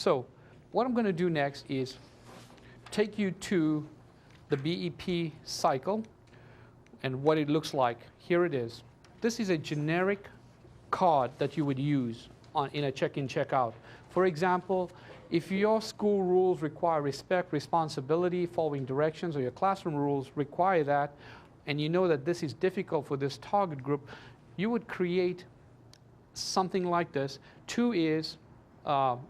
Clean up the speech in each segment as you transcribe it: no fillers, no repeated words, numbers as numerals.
So what I'm going to do next is take you to the BEP cycle and what it looks like. Here it is. This is a generic card that you would use in a check-in, check-out. For example, if your school rules require respect, responsibility, following directions, or your classroom rules require that, and you know that this is difficult for this target group, you would create something like this. 2 is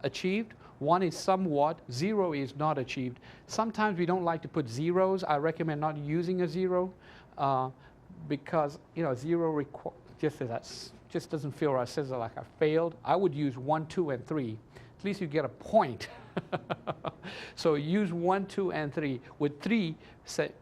achieved, 1 is somewhat, 0 is not achieved. Sometimes we don't like to put zeros. I recommend not using a 0 because 0 just doesn't feel right. It says like I failed. I would use 1, 2, and 3. At least you get a point. So use 1, 2, and 3, with 3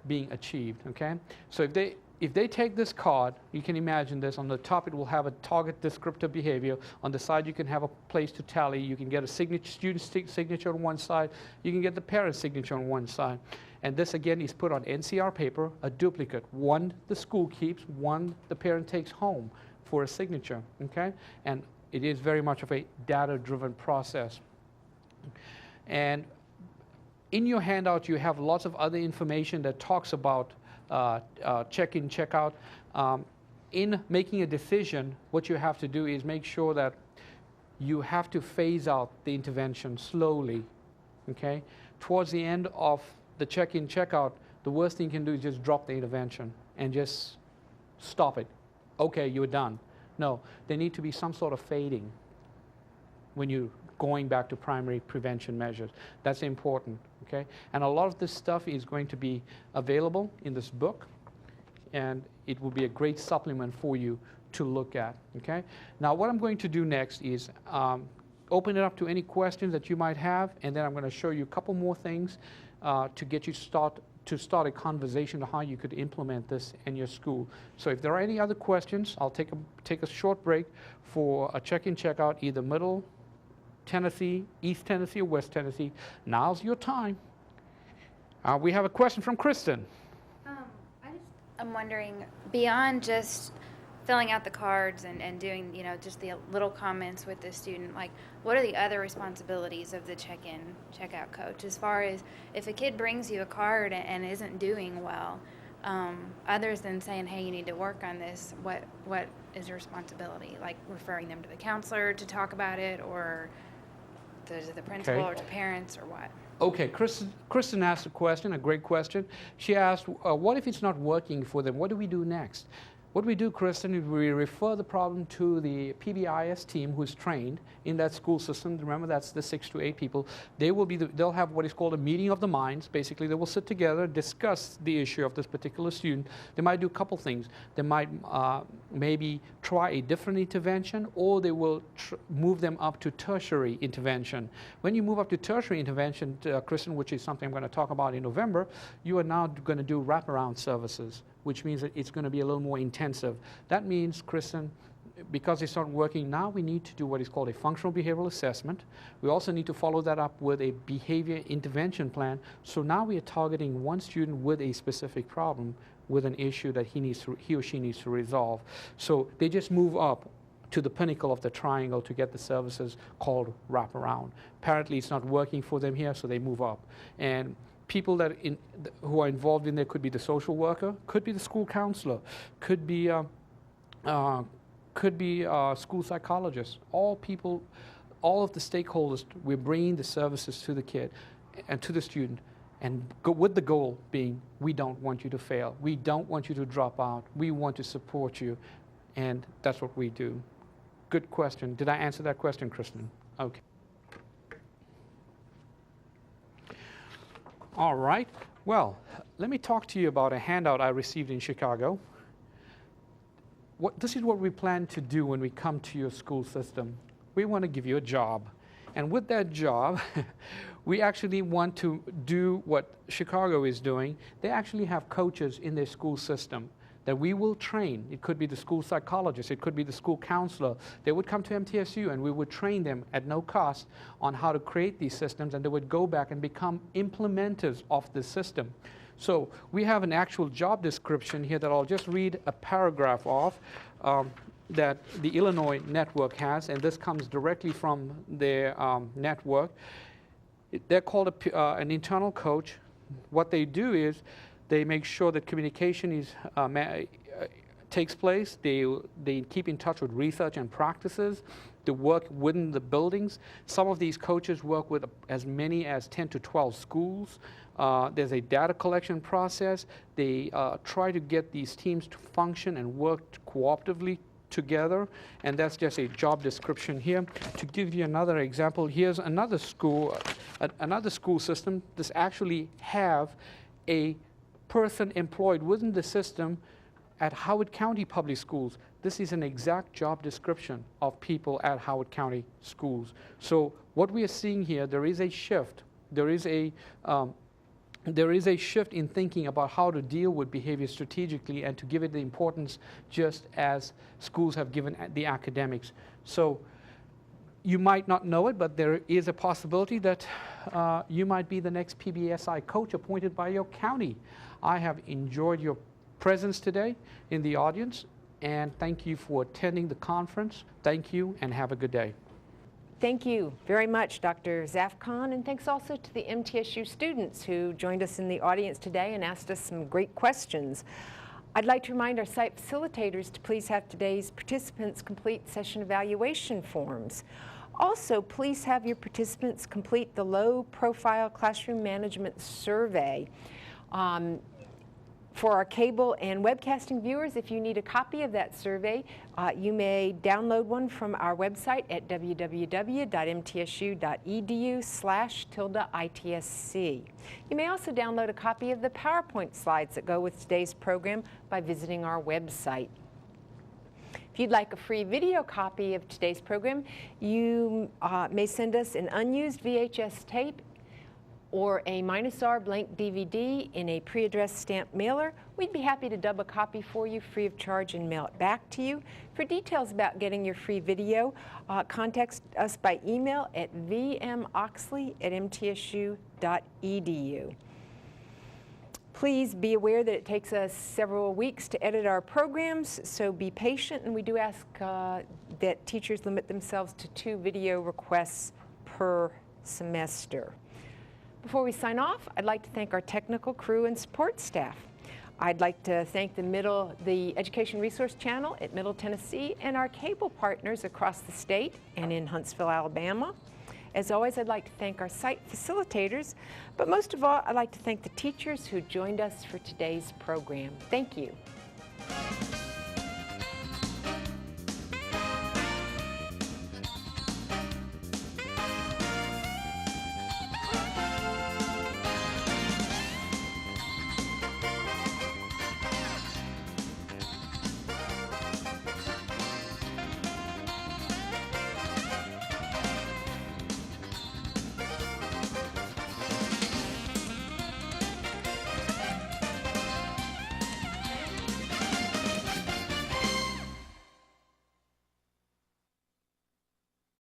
being achieved. Okay. So if they take this card, you can imagine this. On the top, it will have a target descriptive behavior. On the side, you can have a place to tally. You can get a student signature on one side. You can get the parent signature on one side. And this, again, is put on NCR paper, a duplicate. 1 the school keeps, 1 the parent takes home for a signature. Okay? And it is very much of a data-driven process. And in your handout, you have lots of other information that talks about check-in, check-out. In making a decision, what you have to do is make sure that you have to phase out the intervention slowly. Okay? Towards the end of the check-in, check-out, the worst thing you can do is just drop the intervention and just stop it. Okay, you're done. No, there need to be some sort of fading when you're going back to primary prevention measures. That's important, okay? And a lot of this stuff is going to be available in this book, and it will be a great supplement for you to look at, okay? Now, what I'm going to do next is open it up to any questions that you might have, and then I'm going to show you a couple more things to get you to start a conversation on how you could implement this in your school. So if there are any other questions, I'll take a short break for a check-in, check-out, either Middle Tennessee, East Tennessee, or West Tennessee. Now's your time. We have a question from Kristen. I'm wondering, beyond just filling out the cards and doing, just the little comments with the student, like, what are the other responsibilities of the check-in, check-out coach? As far as if a kid brings you a card and isn't doing well, others than saying, hey, you need to work on this, what is your responsibility? Like referring them to the counselor to talk about it, or to the principal, or to parents, or what? Okay, Kristen asked a question, a great question. She asked, what if it's not working for them? What do we do next? What we do, Kristen, is we refer the problem to the PBIS team who's trained in that school system. Remember, that's the 6 to 8 people. They'll have what is called a meeting of the minds. Basically, they will sit together, discuss the issue of this particular student. They might do a couple things. They might maybe try a different intervention, or they will move them up to tertiary intervention. When you move up to tertiary intervention, Kristen, which is something I'm going to talk about in November, you are now going to do wraparound services, which means that it's going to be a little more intensive. That means, Kristen, because it's not working now, we need to do what is called a functional behavioral assessment. We also need to follow that up with a behavior intervention plan. So now we are targeting one student with a specific problem, with an issue that he or she needs to resolve. So they just move up to the pinnacle of the triangle to get the services called wraparound. Apparently it's not working for them here, so they move up. And people who are involved in there could be the social worker, could be the school counselor, could be school psychologists. All of the stakeholders. We're bringing the services to the kid and to the student, and with the goal being, we don't want you to fail. We don't want you to drop out. We want to support you, and that's what we do. Good question. Did I answer that question, Kristen? Okay. All right. Well, let me talk to you about a handout I received in Chicago. This is what we plan to do when we come to your school system. We want to give you a job. And with that job, we actually want to do what Chicago is doing. They actually have coaches in their school system that we will train. It could be the school psychologist, it could be the school counselor. They would come to MTSU and we would train them at no cost on how to create these systems, and they would go back and become implementers of the system. So we have an actual job description here that I'll just read a paragraph of. that the Illinois network has, and this comes directly from their network. They're called an internal coach. What they do is they make sure that communication is takes place. They keep in touch with research and practices. They work within the buildings. Some of these coaches work with as many as 10 to 12 schools. There's a data collection process. They try to get these teams to function and work cooperatively together, and that's just a job description here. To give you another example, here's another school system. This actually have a person employed within the system at Howard County Public Schools. This is an exact job description of people at Howard County Schools. So what we are seeing here, there is a shift. There is a shift in thinking about how to deal with behavior strategically and to give it the importance just as schools have given the academics. So you might not know it, but there is a possibility that you might be the next PBSI coach appointed by your county. I have enjoyed your presence today in the audience, and thank you for attending the conference. Thank you, and have a good day. Thank you very much, Dr. Zafkan, and thanks also to the MTSU students who joined us in the audience today and asked us some great questions. I'd like to remind our site facilitators to please have today's participants complete session evaluation forms. Also, please have your participants complete the low-profile classroom management survey. For our cable and webcasting viewers, if you need a copy of that survey, you may download one from our website at www.mtsu.edu/ITSC. You may also download a copy of the PowerPoint slides that go with today's program by visiting our website. If you'd like a free video copy of today's program, you may send us an unused VHS tape or a -R blank DVD in a pre-addressed stamped mailer. We'd be happy to dub a copy for you free of charge and mail it back to you. For details about getting your free video, contact us by email at vmoxley@mtsu.edu. Please be aware that it takes us several weeks to edit our programs, so be patient, and we do ask that teachers limit themselves to 2 video requests per semester. Before we sign off, I'd like to thank our technical crew and support staff. I'd like to thank the Education Resource Channel at Middle Tennessee and our cable partners across the state and in Huntsville, Alabama. As always, I'd like to thank our site facilitators, but most of all, I'd like to thank the teachers who joined us for today's program. Thank you.